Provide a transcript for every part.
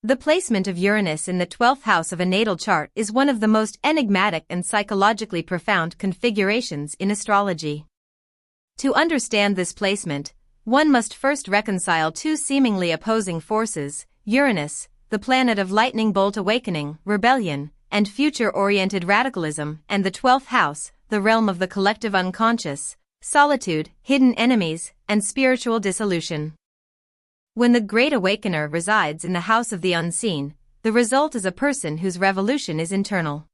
The placement of Uranus in the 12th house of a natal chart is one of the most enigmatic and psychologically profound configurations in astrology. To understand this placement, one must first reconcile two seemingly opposing forces: Uranus, the planet of lightning bolt awakening, rebellion, and future-oriented radicalism, and the 12th house, the realm of the collective unconscious, solitude, hidden enemies, and spiritual dissolution. When the Great Awakener resides in the house of the unseen, the result is a person whose revolution is internal.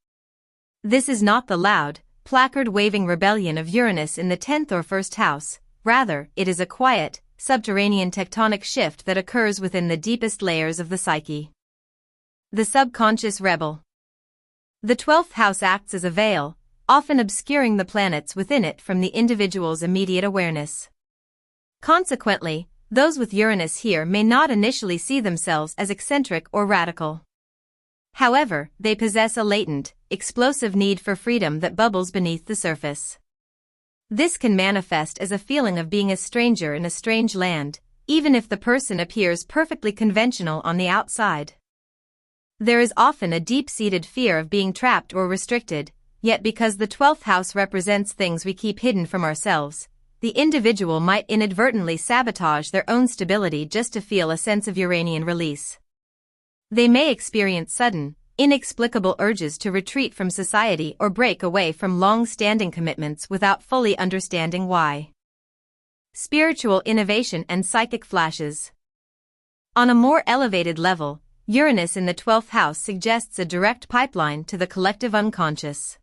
This is not the loud, placard-waving rebellion of Uranus in the 10th or 1st house, rather, it is a quiet, subterranean tectonic shift that occurs within the deepest layers of the psyche. The subconscious rebel. The 12th house acts as a veil, often obscuring the planets within it from the individual's immediate awareness. Consequently, those with Uranus here may not initially see themselves as eccentric or radical. However, they possess a latent, explosive need for freedom that bubbles beneath the surface. This can manifest as a feeling of being a stranger in a strange land, even if the person appears perfectly conventional on the outside. There is often a deep-seated fear of being trapped or restricted, yet because the 12th house represents things we keep hidden from ourselves, the individual might inadvertently sabotage their own stability just to feel a sense of Uranian release. They may experience sudden, inexplicable urges to retreat from society or break away from long-standing commitments without fully understanding why. Spiritual innovation and psychic flashes. On a more elevated level, Uranus in the 12th house suggests a direct pipeline to the collective unconscious.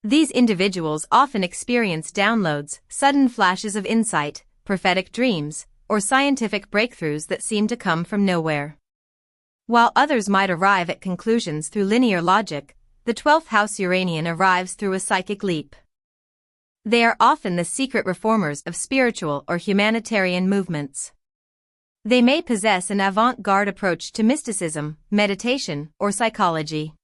These individuals often experience downloads, sudden flashes of insight, prophetic dreams, or scientific breakthroughs that seem to come from nowhere. While others might arrive at conclusions through linear logic, the 12th house Uranian arrives through a psychic leap. They are often the secret reformers of spiritual or humanitarian movements. They may possess an avant-garde approach to mysticism, meditation, or psychology.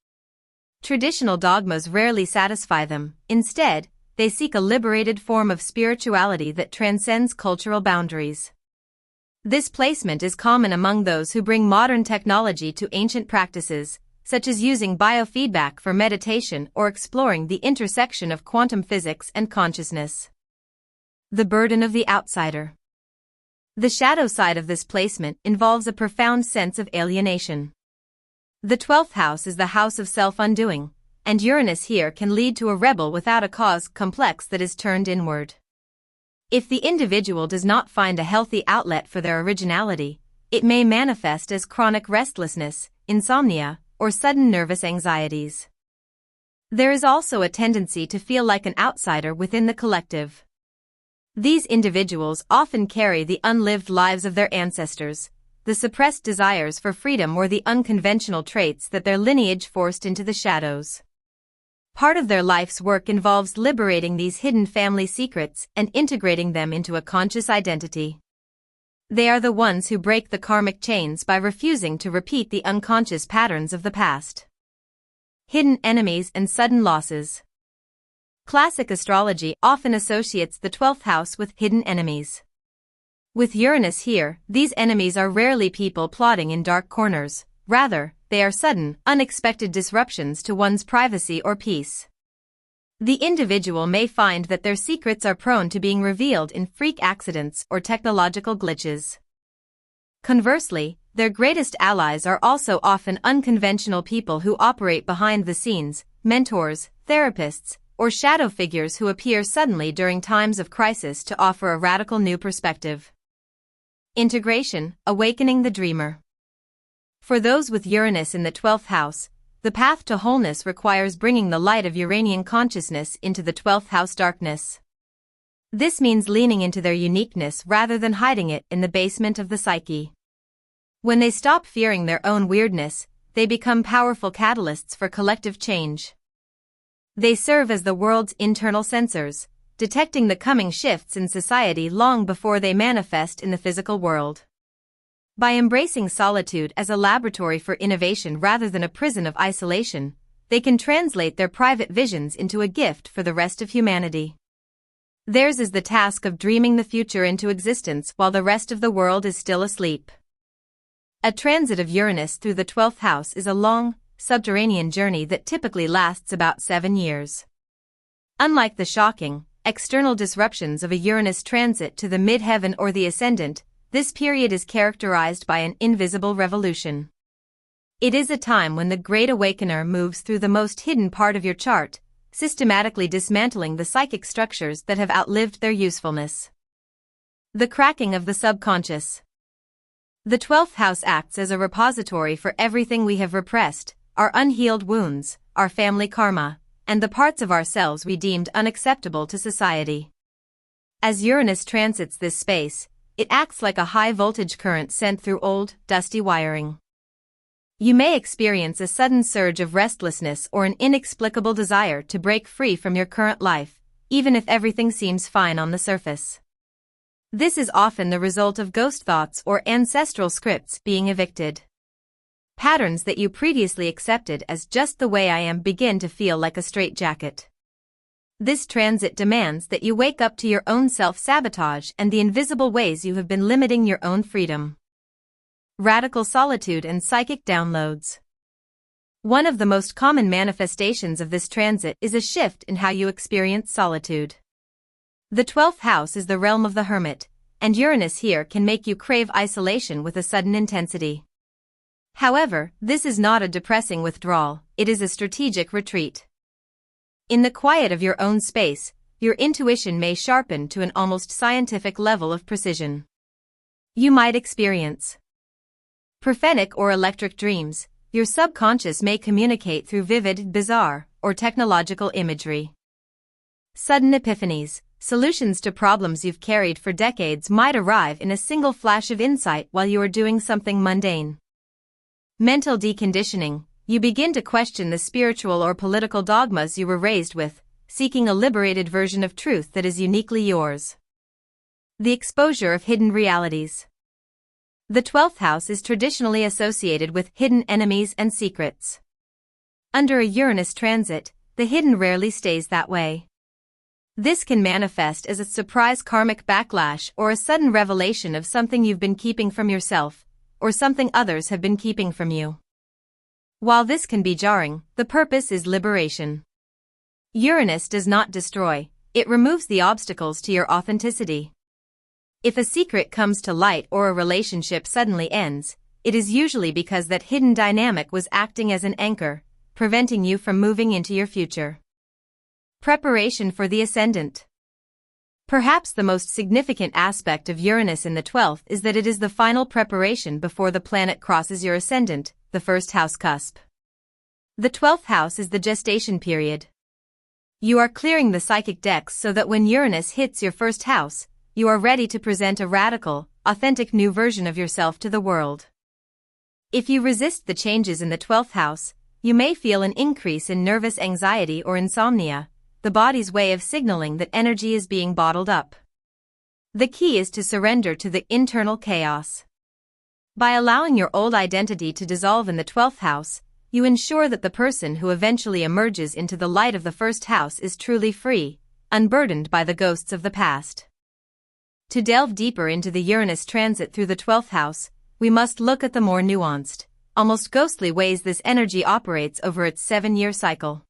Traditional dogmas rarely satisfy them. Instead, they seek a liberated form of spirituality that transcends cultural boundaries. This placement is common among those who bring modern technology to ancient practices, such as using biofeedback for meditation or exploring the intersection of quantum physics and consciousness. The burden of the outsider. The shadow side of this placement involves a profound sense of alienation. The 12th house is the house of self-undoing, and Uranus here can lead to a rebel without a cause complex that is turned inward. If the individual does not find a healthy outlet for their originality, it may manifest as chronic restlessness, insomnia, or sudden nervous anxieties. There is also a tendency to feel like an outsider within the collective. These individuals often carry the unlived lives of their ancestors, the suppressed desires for freedom or the unconventional traits that their lineage forced into the shadows. Part of their life's work involves liberating these hidden family secrets and integrating them into a conscious identity. They are the ones who break the karmic chains by refusing to repeat the unconscious patterns of the past. Hidden enemies and sudden losses. Classic astrology often associates the 12th house with hidden enemies. With Uranus here, these enemies are rarely people plotting in dark corners. Rather, they are sudden, unexpected disruptions to one's privacy or peace. The individual may find that their secrets are prone to being revealed in freak accidents or technological glitches. Conversely, their greatest allies are also often unconventional people who operate behind the scenes, mentors, therapists, or shadow figures who appear suddenly during times of crisis to offer a radical new perspective. Integration, awakening the dreamer. For those with Uranus in the 12th house, the path to wholeness requires bringing the light of Uranian consciousness into the 12th house darkness. This means leaning into their uniqueness rather than hiding it in the basement of the psyche. When they stop fearing their own weirdness, they become powerful catalysts for collective change. They serve as the world's internal sensors, detecting the coming shifts in society long before they manifest in the physical world. By embracing solitude as a laboratory for innovation rather than a prison of isolation, they can translate their private visions into a gift for the rest of humanity. Theirs is the task of dreaming the future into existence while the rest of the world is still asleep. A transit of Uranus through the 12th house is a long, subterranean journey that typically lasts about 7 years. Unlike the shocking, external disruptions of a Uranus transit to the midheaven or the ascendant, this period is characterized by an invisible revolution. It is a time when the Great Awakener moves through the most hidden part of your chart, systematically dismantling the psychic structures that have outlived their usefulness. The cracking of the subconscious. The 12th house acts as a repository for everything we have repressed, our unhealed wounds, our family karma, and the parts of ourselves we deemed unacceptable to society. As Uranus transits this space, it acts like a high-voltage current sent through old, dusty wiring. You may experience a sudden surge of restlessness or an inexplicable desire to break free from your current life, even if everything seems fine on the surface. This is often the result of ghost thoughts or ancestral scripts being evicted. Patterns that you previously accepted as just the way I am begin to feel like a straitjacket. This transit demands that you wake up to your own self-sabotage and the invisible ways you have been limiting your own freedom. Radical solitude and psychic downloads. One of the most common manifestations of this transit is a shift in how you experience solitude. The 12th house is the realm of the hermit, and Uranus here can make you crave isolation with a sudden intensity. However, this is not a depressing withdrawal, it is a strategic retreat. In the quiet of your own space, your intuition may sharpen to an almost scientific level of precision. You might experience prophetic or electric dreams. Your subconscious may communicate through vivid, bizarre, or technological imagery. Sudden epiphanies, solutions to problems you've carried for decades might arrive in a single flash of insight while you are doing something mundane. Mental deconditioning, you begin to question the spiritual or political dogmas you were raised with, seeking a liberated version of truth that is uniquely yours. The exposure of hidden realities. The 12th house is traditionally associated with hidden enemies and secrets. Under a Uranus transit, the hidden rarely stays that way. This can manifest as a surprise karmic backlash or a sudden revelation of something you've been keeping from yourself, or something others have been keeping from you. While this can be jarring, the purpose is liberation. Uranus does not destroy, it removes the obstacles to your authenticity. If a secret comes to light or a relationship suddenly ends, it is usually because that hidden dynamic was acting as an anchor, preventing you from moving into your future. Preparation for the ascendant. Perhaps the most significant aspect of Uranus in the 12th is that it is the final preparation before the planet crosses your ascendant, the first house cusp. The 12th house is the gestation period. You are clearing the psychic decks so that when Uranus hits your first house, you are ready to present a radical, authentic new version of yourself to the world. If you resist the changes in the 12th house, you may feel an increase in nervous anxiety or insomnia, the body's way of signaling that energy is being bottled up. The key is to surrender to the internal chaos. By allowing your old identity to dissolve in the 12th house, you ensure that the person who eventually emerges into the light of the first house is truly free, unburdened by the ghosts of the past. To delve deeper into the Uranus transit through the 12th house, we must look at the more nuanced, almost ghostly ways this energy operates over its 7-year cycle.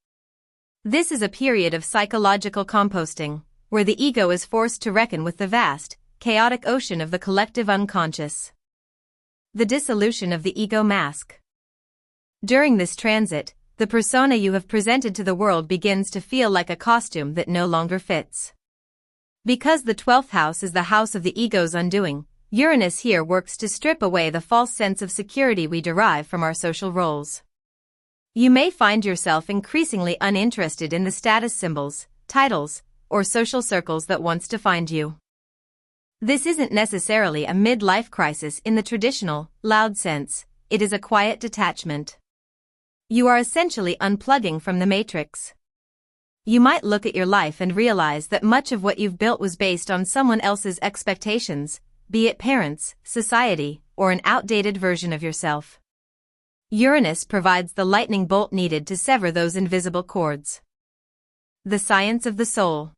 This is a period of psychological composting, where the ego is forced to reckon with the vast, chaotic ocean of the collective unconscious. The dissolution of the ego mask. During this transit, the persona you have presented to the world begins to feel like a costume that no longer fits. Because the 12th house is the house of the ego's undoing, Uranus here works to strip away the false sense of security we derive from our social roles. You may find yourself increasingly uninterested in the status symbols, titles, or social circles that once defined you. This isn't necessarily a midlife crisis in the traditional, loud sense, it is a quiet detachment. You are essentially unplugging from the matrix. You might look at your life and realize that much of what you've built was based on someone else's expectations, be it parents, society, or an outdated version of yourself. Uranus provides the lightning bolt needed to sever those invisible cords. The science of the soul.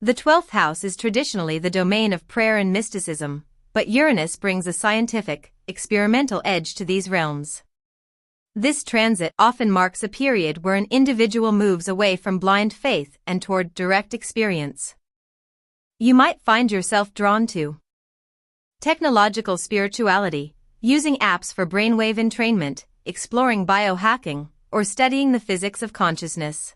The 12th house is traditionally the domain of prayer and mysticism, but Uranus brings a scientific, experimental edge to these realms. This transit often marks a period where an individual moves away from blind faith and toward direct experience. You might find yourself drawn to technological spirituality, using apps for brainwave entrainment, exploring biohacking, or studying the physics of consciousness.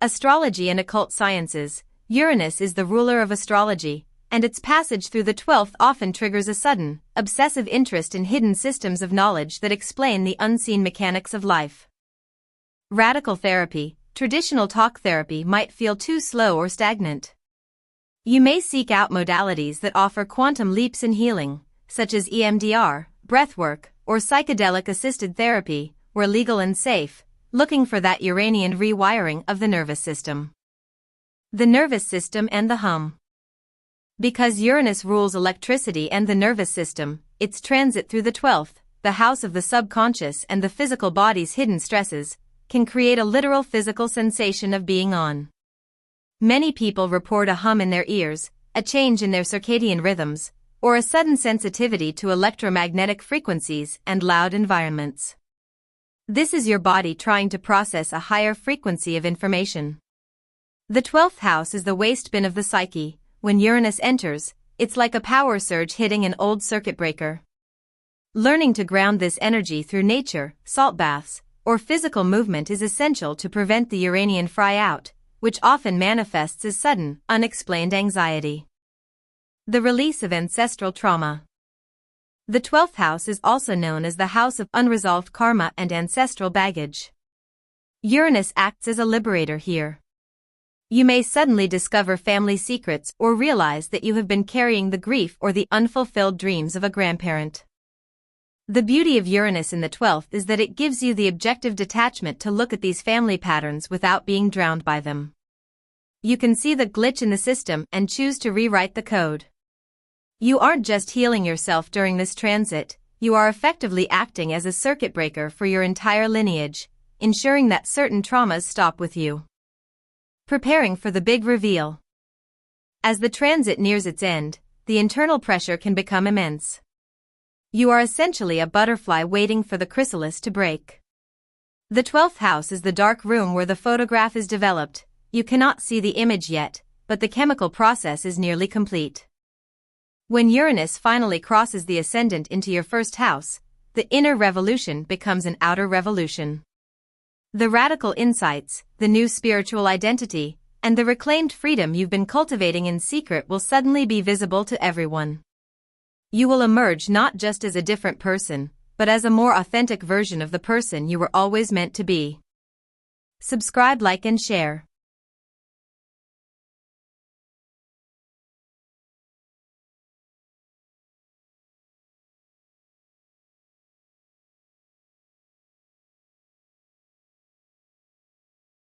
Astrology and occult sciences. Uranus is the ruler of astrology, and its passage through the 12th often triggers a sudden, obsessive interest in hidden systems of knowledge that explain the unseen mechanics of life. Radical therapy. Traditional talk therapy might feel too slow or stagnant. You may seek out modalities that offer quantum leaps in healing, such as EMDR, breathwork, or psychedelic-assisted therapy, where legal and safe, looking for that Uranian rewiring of the nervous system. The nervous system and the hum. Because Uranus rules electricity and the nervous system, its transit through the 12th, the house of the subconscious and the physical body's hidden stresses, can create a literal physical sensation of being on. Many people report a hum in their ears, a change in their circadian rhythms, or a sudden sensitivity to electromagnetic frequencies and loud environments. This is your body trying to process a higher frequency of information. The 12th house is the waste bin of the psyche. When Uranus enters, it's like a power surge hitting an old circuit breaker. Learning to ground this energy through nature, salt baths, or physical movement is essential to prevent the Uranian fry-out, which often manifests as sudden, unexplained anxiety. The release of ancestral trauma. The 12th house is also known as the house of unresolved karma and ancestral baggage. Uranus acts as a liberator here. You may suddenly discover family secrets or realize that you have been carrying the grief or the unfulfilled dreams of a grandparent. The beauty of Uranus in the 12th is that it gives you the objective detachment to look at these family patterns without being drowned by them. You can see the glitch in the system and choose to rewrite the code. You aren't just healing yourself during this transit, you are effectively acting as a circuit breaker for your entire lineage, ensuring that certain traumas stop with you. Preparing for the big reveal. As the transit nears its end, the internal pressure can become immense. You are essentially a butterfly waiting for the chrysalis to break. The 12th house is the dark room where the photograph is developed. You cannot see the image yet, but the chemical process is nearly complete. When Uranus finally crosses the ascendant into your first house, the inner revolution becomes an outer revolution. The radical insights, the new spiritual identity, and the reclaimed freedom you've been cultivating in secret will suddenly be visible to everyone. You will emerge not just as a different person, but as a more authentic version of the person you were always meant to be. Subscribe, like, and share.